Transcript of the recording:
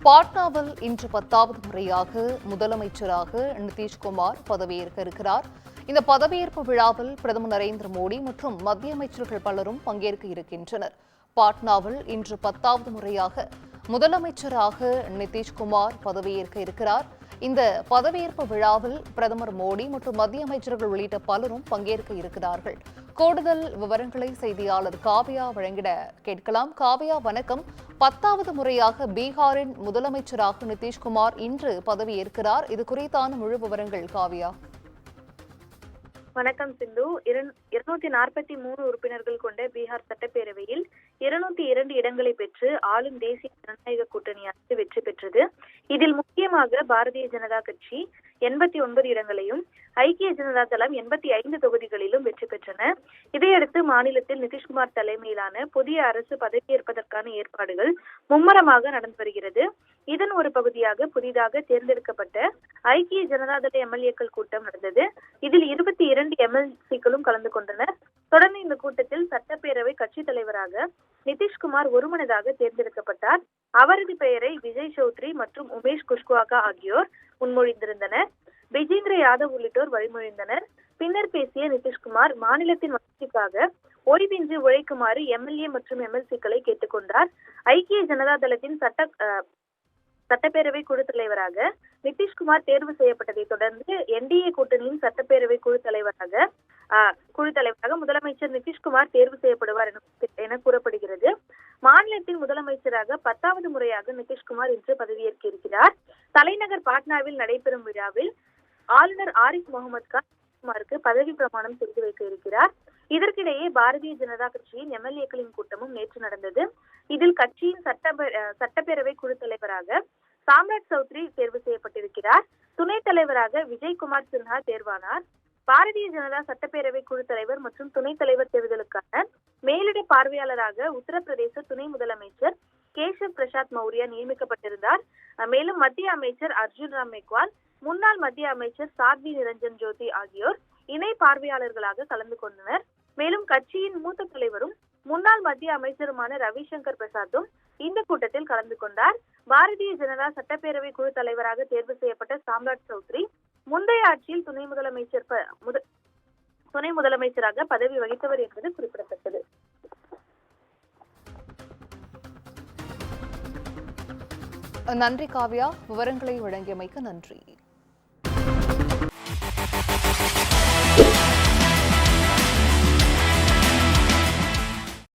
பாட்னாவில் இன்று 10வது முறையாக முதலமைச்சராக நிதிஷ்குமார் பதவியேற்க இருக்கிறார். இந்த பதவியேற்பு விழாவில் பிரதமர் நரேந்திர மோடி மற்றும் மத்திய அமைச்சர்கள் பலரும் பங்கேற்க இருக்கின்றனர். பாட்னாவில் இன்று 10வது முறையாக முதலமைச்சராக நிதிஷ்குமார் பதவியேற்க இருக்கிறார். இந்த பதவியேற்பு விழாவில் பிரதமர் மோடி மற்றும் மத்திய அமைச்சர்கள் உள்ளிட்ட பலரும் பங்கேற்க இருக்கிறார்கள். கூடுதல் விவரங்களை செய்தியாளர் காவியா வழங்கிட கேட்கலாம். காவியா, வணக்கம். 10வது முறையாக பீகாரின் முதலமைச்சராக நிதிஷ்குமார் இன்று பதவியேற்கிறார். இது குறித்தான முழு விவரங்கள் காவியா. வணக்கம் சிந்து. 243 உறுப்பினர்கள் கொண்ட பீகார் சட்டப்பேரவையில் 202 இடங்களை பெற்று ஆளும் தேசிய ஜனநாயக கூட்டணி அரசு வெற்றி பெற்றது. இதில் முக்கியமாக பாரதிய ஜனதா கட்சி 89 இடங்களையும் ஐக்கிய ஜனதா தளம் 85 தொகுதிகளிலும் வெற்றி பெற்றன. இதையடுத்து மாநிலத்தில் நிதிஷ்குமார் தலைமையிலான புதிய அரசு பதவியேற்பதற்கான ஏற்பாடுகள் மும்முரமாக நடந்து வருகிறது. இதன் ஒரு பகுதியாக புதிதாக தேர்ந்தெடுக்கப்பட்ட ஐக்கிய ஜனதா தள எம்எல்ஏக்கள் கூட்டம் நடந்தது. இதில் 22 எம்எல்சிக்களும் கலந்து கொண்டனர். தொடர்ந்து இந்த கூட்டத்தில் சட்டப்பேரவை கட்சி தலைவராக நிதிஷ்குமார் ஒருமனதாக தேர்ந்தெடுக்கப்பட்டார். அவரது பெயரை விஜய் சௌத்ரி மற்றும் உமேஷ் குஷ்வாகா ஆகியோர் முன்மொழிந்திருந்தனர். பிஜேந்திர யாதவ் உள்ளிட்டோர் வழிமொழிந்தனர். பின்னர் பேசிய நிதிஷ்குமார் மாநிலத்தின் வளர்ச்சிக்காக ஓய்வின்றி உழைக்குமாறு எம்எல்ஏ மற்றும் எம்எல்சிக்களை கேட்டுக்கொண்டார். ஐக்கிய ஜனதா தளத்தின் சட்டப்பேரவை குழு தலைவராக நிதிஷ்குமார் தேர்வு செய்யப்பட்டதை தொடர்ந்து என்டிஏ கூட்டணியின் சட்டப்பேரவை குழு தலைவராக முதலமைச்சர் நிதிஷ்குமார் தேர்வு செய்யப்படுவார் என கூறப்படுகிறது. மாநிலத்தின் முதலமைச்சராக 10வது முறையாக நிதிஷ்குமார் இன்று பதவியேற்க இருக்கிறார். தலைநகர் பாட்னாவில் நடைபெறும் விழாவில் ஆளுநர் ஆரிஃப் முகமது கான் நிதிஷ்குமாருக்கு பதவி பிரமாணம் செய்து வைக்க இருக்கிறார். இதற்கிடையே பாரதிய ஜனதா கட்சியின் எம்எல்ஏக்களின் கூட்டமும் நேற்று நடந்தது. இதில் கட்சியின் சட்டப்பேரவை குழு தலைவராக சாம்ராட் சௌத்ரி தேர்வு செய்யப்பட்டிருக்கிறார். துணைத் தலைவராக விஜய்குமார் சின்ஹா தேர்வானார். பாரதிய ஜனதா சட்டப்பேரவை குழு தலைவர் மற்றும் துணைத் தலைவர் தேர்தலுக்கான மேலிட பார்வையாளராக உத்தரப்பிரதேச துணை முதலமைச்சர் கேஷவ் பிரசாத் மௌரியா நியமிக்கப்பட்டிருந்தார். மேலும் மத்திய அமைச்சர் அர்ஜுன் ராம் மேக்வால், முன்னாள் மத்திய அமைச்சர் சாத்வி நிரஞ்சன் ஜோதி ஆகியோர் இணை பார்வையாளர்களாக கலந்து கொண்டனர். மேலும் கட்சியின் மூத்த தலைவரும் முன்னாள் மத்திய அமைச்சருமான ரவிசங்கர் பிரசாத்தும் இந்த கூட்டத்தில் கலந்து கொண்டார். பாரதிய ஜனதா சட்டப்பேரவை குழு தலைவராக தேர்வு செய்யப்பட்ட சாம்ராட் சௌத்ரி முந்தைய ஆட்சியில் துணை முதலமைச்சராக பதவி வகித்தவர் என்பது குறிப்பிடத்தக்கது. நன்றி காவ்யா, விவரங்களை வழங்கியமைக்கு நன்றி.